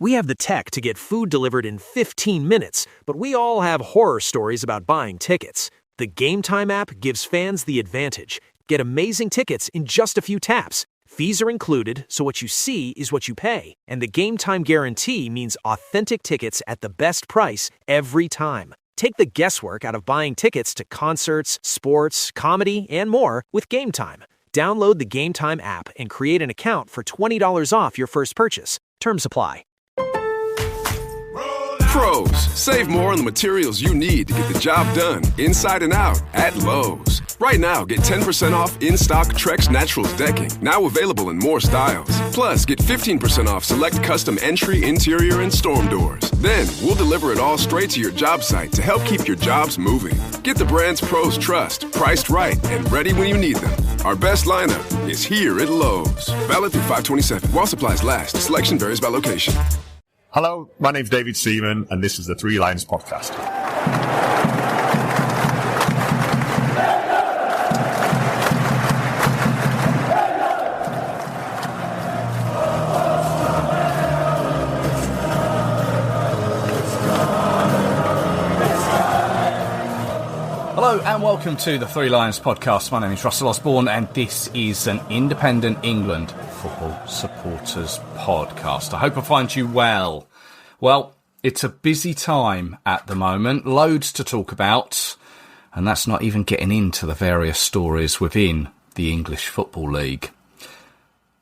We have the tech to get food delivered in 15 minutes, but we all have horror stories about buying tickets. The Game Time app gives fans the advantage. Get amazing tickets in just a few taps. Fees are included, so what you see is what you pay. And the Game Time guarantee means authentic tickets at the best price every time. Take the guesswork out of buying tickets to concerts, sports, comedy, and more with Game Time. Download the Game Time app and create an account for $20 off your first purchase. Terms apply. Pros, save more on the materials you need to get the job done, inside and out, at Lowe's. Right now, get 10% off in-stock Trex Naturals decking, now available in more styles. Plus, get 15% off select custom entry, interior, and storm doors. Then, we'll deliver it all straight to your job site to help keep your jobs moving. Get the brands pros trust, priced right, and ready when you need them. Our best lineup is here at Lowe's. Valid through 5/27. While supplies last. Selection varies by location. Hello, my name's David Seaman, and this is the Three Lions Podcast. Hello and welcome to the Three Lions Podcast. My name is Russell Osborne, and this is an independent England football supporters podcast. I hope I find you well. Well, it's a busy time at the moment, loads to talk about, and that's not even getting into the various stories within the English Football League.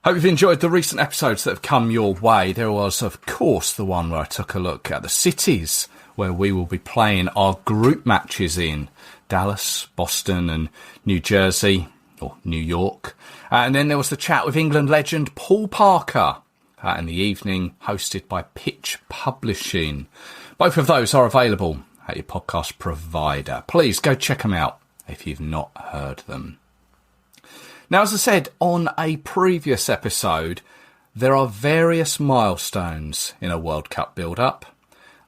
Hope you've enjoyed the recent episodes that have come your way. There was, of course, the one where I took a look at the cities where we will be playing our group matches in. Dallas, Boston and New Jersey, or New York. And then there was the chat with England legend Paul Parker in the evening, hosted by Pitch Publishing. Both of those are available at your podcast provider. Please go check them out if you've not heard them. Now, as I said on a previous episode, there are various milestones in a World Cup build-up.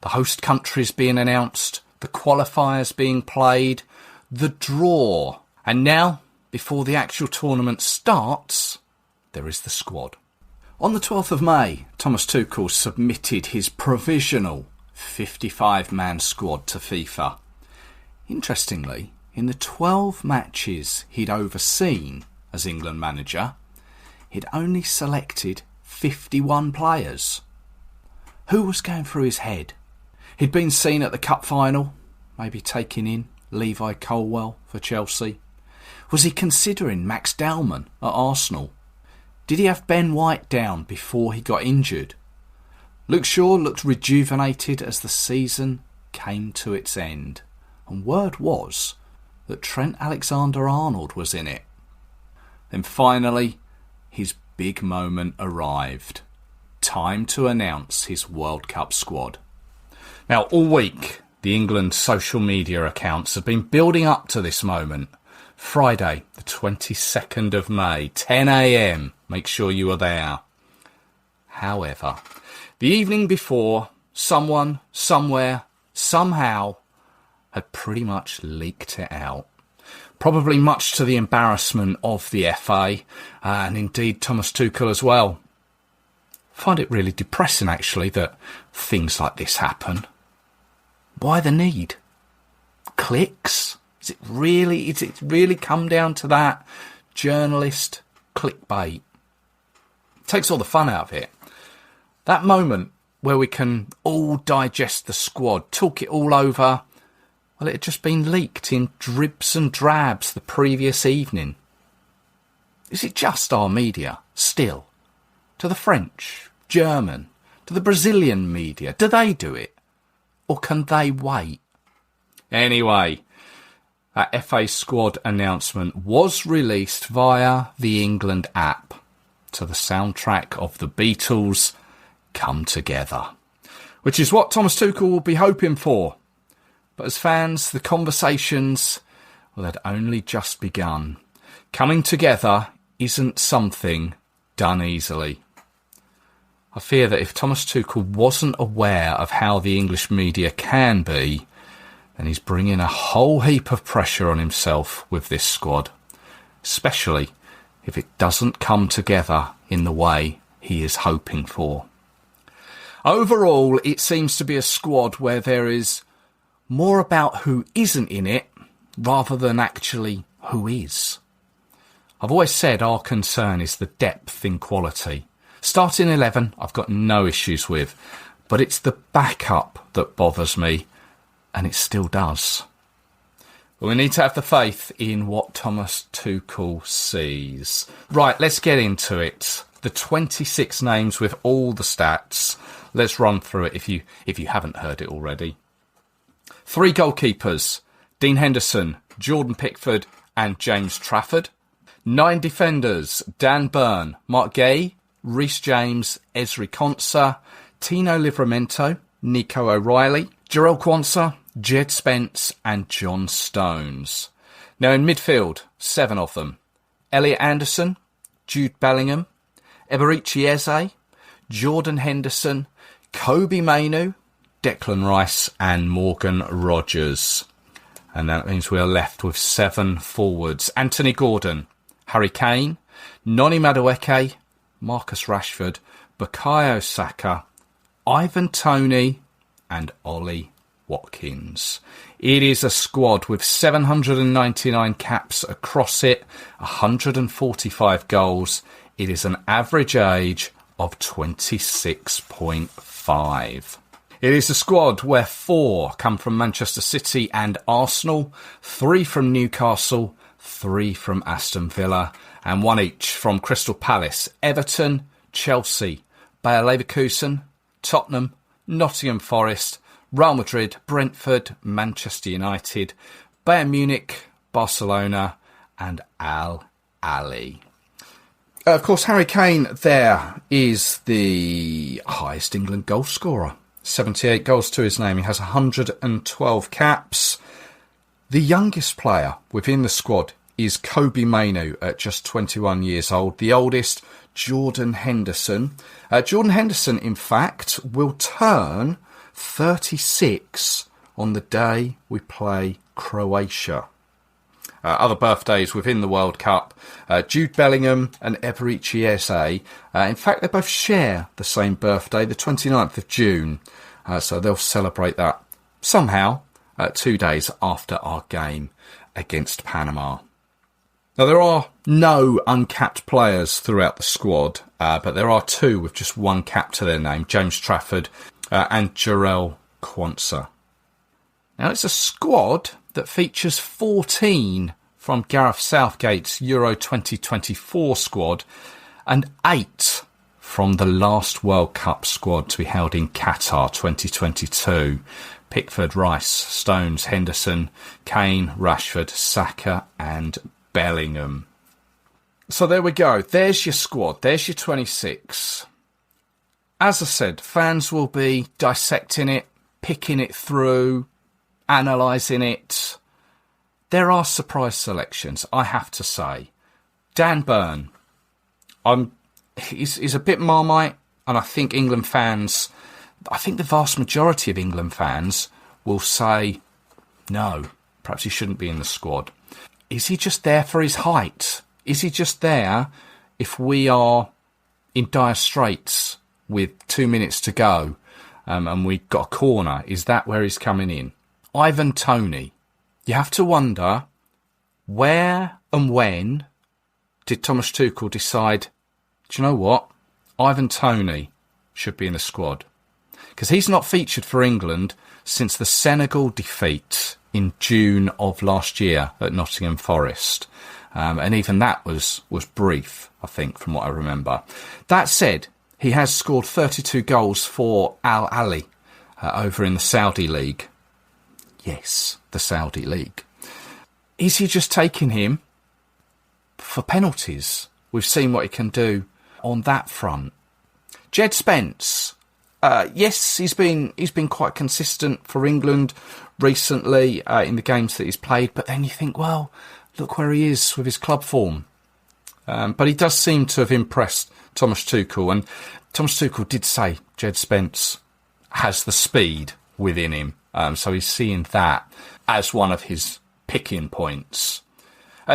The host countries being announced, the qualifiers being played, the draw. And now, before the actual tournament starts, there is the squad. On the 12th of May, Thomas Tuchel submitted his provisional 55-man squad to FIFA. Interestingly, in the 12 matches he'd overseen as England manager, he'd only selected 51 players. Who was going through his head? He'd been seen at the cup final, maybe taking in Levi Colwill for Chelsea. Was he considering Max Dowman at Arsenal? Did he have Ben White down before he got injured? Luke Shaw looked rejuvenated as the season came to its end, and word was that Trent Alexander-Arnold was in it. Then finally, his big moment arrived. Time to announce his World Cup squad. Now, all week, the England social media accounts have been building up to this moment. Friday, the 22nd of May, 10 a.m. Make sure you are there. However, the evening before, someone, somewhere, somehow had pretty much leaked it out. Probably much to the embarrassment of the FA and indeed Thomas Tuchel as well. I find it really depressing, actually, that things like this happen. Why the need? Clicks? Is it really come down to that? Journalist clickbait. It takes all the fun out of it. That moment where we can all digest the squad, talk it all over, well, it had just been leaked in dribs and drabs the previous evening. Is it just our media, still? To the French, German, to the Brazilian media, do they do it? Or can they wait? Anyway, that FA squad announcement was released via the England app to the soundtrack of the Beatles' Come Together, which is what Thomas Tuchel will be hoping for. But as fans, the conversations, well, had only just begun. Coming together isn't something done easily. I fear that if Thomas Tuchel wasn't aware of how the English media can be, then he's bringing a whole heap of pressure on himself with this squad, especially if it doesn't come together in the way he is hoping for. Overall, it seems to be a squad where there is more about who isn't in it rather than actually who is. I've always said our concern is the depth in quality. Starting 11, I've got no issues with, but it's the backup that bothers me, and it still does. But we need to have the faith in what Thomas Tuchel sees. Right, let's get into it. The 26 names with all the stats. Let's run through it if you haven't heard it already. 3 goalkeepers, Dean Henderson, Jordan Pickford and James Trafford. 9 defenders, Dan Burn, Mark Gay, Reece James, Ezri Konsa, Tino Livramento, Nico O'Reilly, Jarell Quansah, Jed Spence and John Stones. Now in midfield, 7 of them. Elliot Anderson, Jude Bellingham, Eberechi Eze, Jordan Henderson, Kobe Mainoo, Declan Rice and Morgan Rogers. And that means we are left with 7 forwards. Anthony Gordon, Harry Kane, Noni Madueke, Marcus Rashford, Bukayo Saka, Ivan Toney and Ollie Watkins. It is a squad with 799 caps across it, 145 goals. It is an average age of 26.5. It is a squad where 4 come from Manchester City and Arsenal, 3 from Newcastle, 3 from Aston Villa, and 1 each from Crystal Palace, Everton, Chelsea, Bayer Leverkusen, Tottenham, Nottingham Forest, Real Madrid, Brentford, Manchester United, Bayern Munich, Barcelona, and Al Ahly. Of course, Harry Kane there is the highest England goal scorer. 78 goals to his name. He has 112 caps. The youngest player within the squad is Kobe Mainoo at just 21 years old. The oldest, Jordan Henderson. Jordan Henderson, in fact, will turn 36 on the day we play Croatia. Other birthdays within the World Cup, Jude Bellingham and Eberechi Eze. In fact, they both share the same birthday, the 29th of June. So they'll celebrate that somehow 2 days after our game against Panama. Now, there are no uncapped players throughout the squad, but there are 2 with just 1 cap to their name, James Trafford and Jarell Quansah. Now, it's a squad that features 14 from Gareth Southgate's Euro 2024 squad and 8 from the last World Cup squad to be held in Qatar 2022. Pickford, Rice, Stones, Henderson, Kane, Rashford, Saka and Bellingham. So there we go. There's your squad. There's your 26. As I said, fans will be dissecting it, picking it through, analysing it. There are surprise selections, I have to say. Dan Burn, he's a bit Marmite, and I think England fans, I think the vast majority of England fans will say, no, perhaps he shouldn't be in the squad. Is he just there for his height? Is he just there if we are in dire straits with 2 minutes to go and we've got a corner? Is that where he's coming in? Ivan Toney. You have to wonder, where and when did Thomas Tuchel decide, do you know what? Ivan Toney should be in the squad. Because he's not featured for England since the Senegal defeat in June of last year at Nottingham Forest. And even that was brief, I think, from what I remember. That said, he has scored 32 goals for Al Ahly over in the Saudi League. Yes, the Saudi League. Is he just taking him for penalties? We've seen what he can do on that front. Jed Spence. Yes, he's been quite consistent for England recently in the games that he's played, but then you think, well, look where he is with his club form. But he does seem to have impressed Thomas Tuchel, and Thomas Tuchel did say Jed Spence has the speed within him, so he's seeing that as one of his picking points.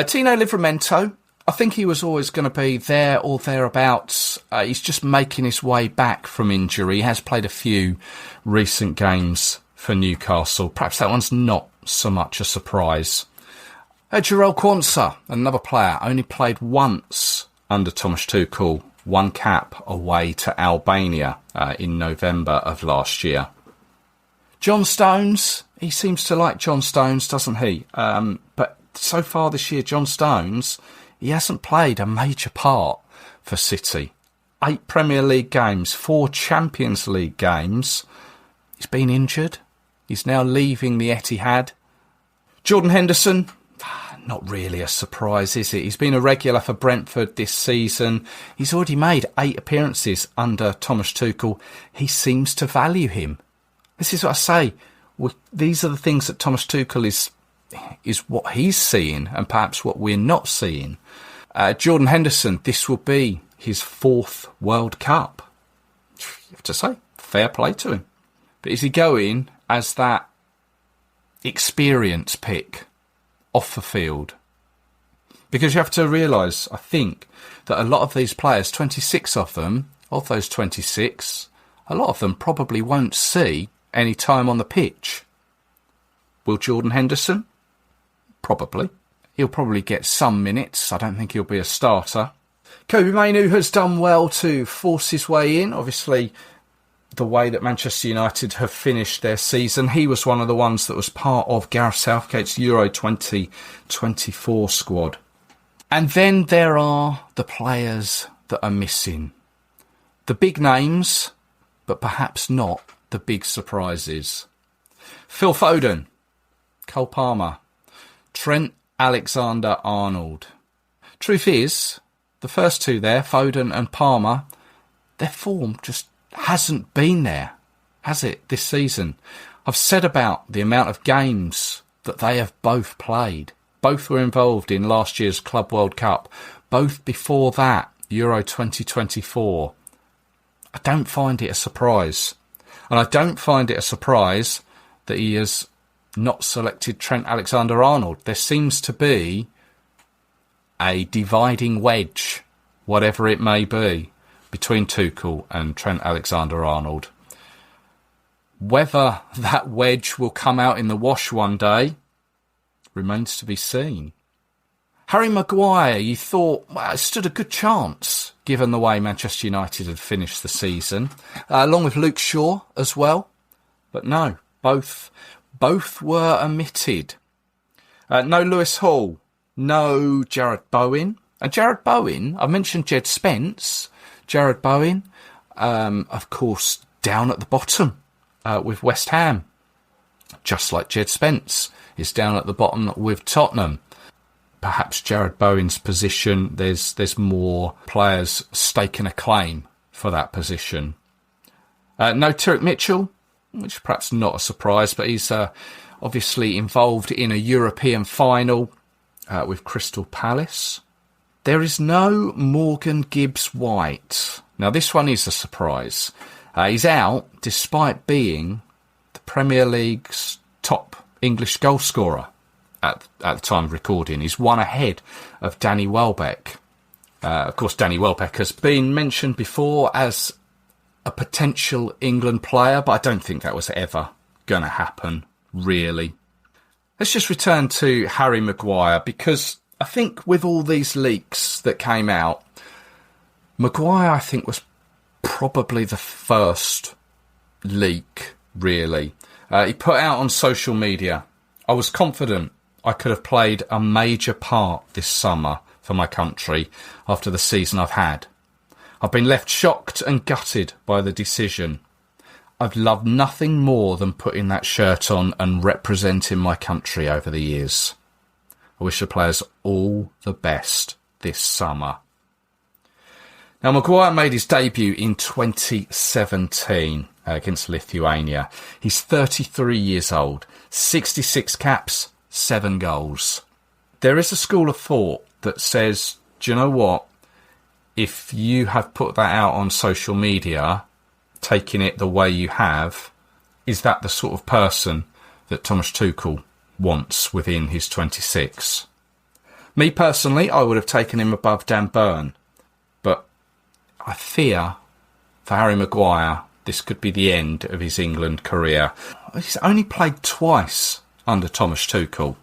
Tino Livramento, I think he was always going to be there or thereabouts. He's just making his way back from injury. He has played a few recent games for Newcastle. Perhaps that one's not so much a surprise. Jarell Quansah, another player, only played once under Thomas Tuchel, one cap away to Albania in November of last year. John Stones, he seems to like John Stones, doesn't he? But so far this year, John Stones, he hasn't played a major part for City. 8 Premier League games, 4 Champions League games. He's been injured. He's now leaving the Etihad. Jordan Henderson, not really a surprise, is it? He's been a regular for Brentford this season. He's already made 8 appearances under Thomas Tuchel. He seems to value him. This is what I say. These are the things that Thomas Tuchel is what he's seeing and perhaps what we're not seeing. Jordan Henderson, this will be his 4th World Cup. You have to say, fair play to him. But is he going as that experience pick off the field? Because you have to realise, I think, that a lot of these players, 26 of them, of those 26, a lot of them probably won't see any time on the pitch. Will Jordan Henderson? Probably. He'll probably get some minutes. I don't think he'll be a starter. Kobbie Mainoo has done well to force his way in. Obviously, the way that Manchester United have finished their season, he was one of the ones that was part of Gareth Southgate's Euro 2024 squad. And then there are the players that are missing. The big names, but perhaps not the big surprises. Phil Foden, Cole Palmer, Trent Alexander-Arnold. Truth is, the first 2 there, Foden and Palmer, their form just hasn't been there, has it, this season? I've said about the amount of games that they have both played. Both were involved in last year's Club World Cup. Both before that, Euro 2024. I don't find it a surprise. And I don't find it a surprise that he has not selected Trent Alexander-Arnold. There seems to be a dividing wedge, whatever it may be, between Tuchel and Trent Alexander-Arnold. Whether that wedge will come out in the wash one day remains to be seen. Harry Maguire, you thought, well, stood a good chance, given the way Manchester United had finished the season, along with Luke Shaw as well. But no, both were omitted. No Lewis Hall, no Jared Bowen. And Jared Bowen, I mentioned Jed Spence. Jared Bowen, of course, down at the bottom with West Ham. Just like Jed Spence is down at the bottom with Tottenham. Perhaps Jared Bowen's position, there's more players staking a claim for that position. No Tyrick Mitchell, which is perhaps not a surprise, but he's obviously involved in a European final with Crystal Palace. There is no Morgan Gibbs-White. Now, this one is a surprise. He's out despite being the Premier League's top English goal scorer at the time of recording. He's one ahead of Danny Welbeck. Of course, Danny Welbeck has been mentioned before as a potential England player, but I don't think that was ever going to happen, really. Let's just return to Harry Maguire, because I think with all these leaks that came out, Maguire, I think, was probably the first leak, really. He put out on social media, I was confident I could have played a major part this summer for my country after the season I've had. I've been left shocked and gutted by the decision. I've loved nothing more than putting that shirt on and representing my country over the years. I wish the players all the best this summer. Now, Maguire made his debut in 2017 against Lithuania. He's 33 years old, 66 caps, 7 goals. There is a school of thought that says, do you know what? If you have put that out on social media, taking it the way you have, is that the sort of person that Thomas Tuchel wants within his 26? Me personally, I would have taken him above Dan Burn. But I fear for Harry Maguire, this could be the end of his England career. He's only played twice under Thomas Tuchel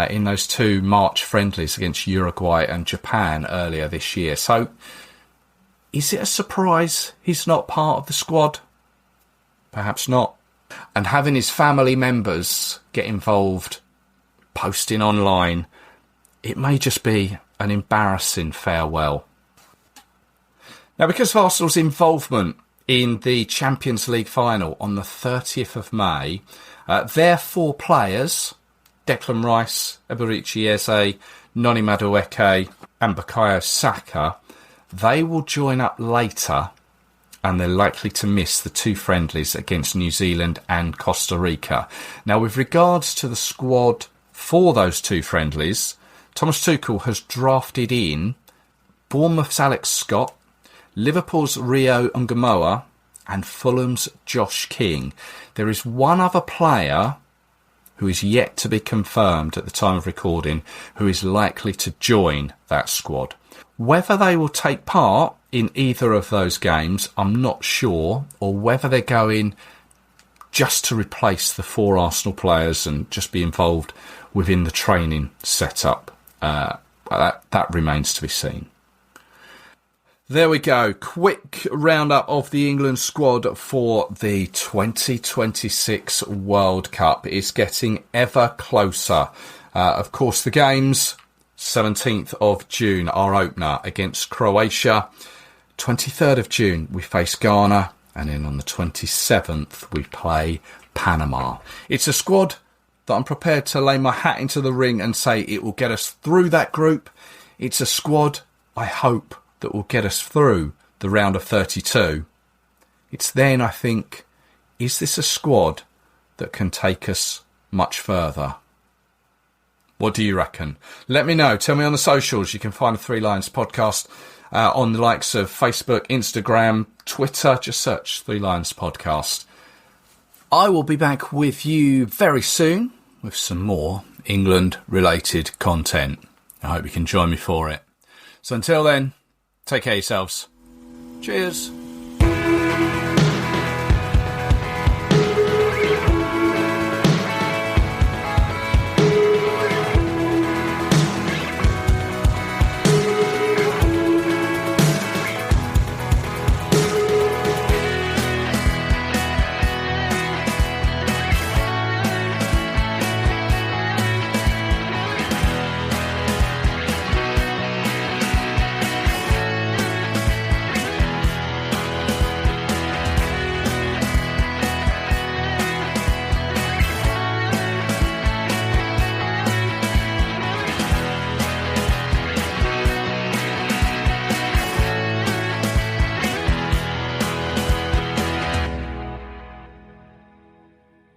in those 2 March friendlies against Uruguay and Japan earlier this year. So is it a surprise he's not part of the squad? Perhaps not. And having his family members get involved, posting online, it may just be an embarrassing farewell. Now, because of Arsenal's involvement in the Champions League final on the 30th of May, their 4 players, Declan Rice, Eberechi Eze, Noni Madueke and Bukayo Saka, they will join up later and they're likely to miss the 2 friendlies against New Zealand and Costa Rica. Now, with regards to the squad for those 2 friendlies, Thomas Tuchel has drafted in Bournemouth's Alex Scott, Liverpool's Rio Ngamoa and Fulham's Josh King. There is one other player who is yet to be confirmed at the time of recording who is likely to join that squad. Whether they will take part in either of those games, I'm not sure, or whether they're going just to replace the 4 Arsenal players and just be involved within the training setup. That remains to be seen. There we go. Quick roundup of the England squad for the 2026 World Cup. It's getting ever closer. Of course, the games, 17th of June, our opener against Croatia. 23rd of June, we face Ghana. And then on the 27th, we play Panama. It's a squad that I'm prepared to lay my hat into the ring and say it will get us through that group. It's a squad, I hope, that will get us through the round of 32. It's then, I think, is this a squad that can take us much further? What do you reckon? Let me know. Tell me on the socials. You can find the 3 Lions podcast on the likes of Facebook, Instagram, Twitter. Just search 3 Lions podcast. I will be back with you very soon with some more England-related content. I hope you can join me for it. So until then, take care of yourselves. Cheers.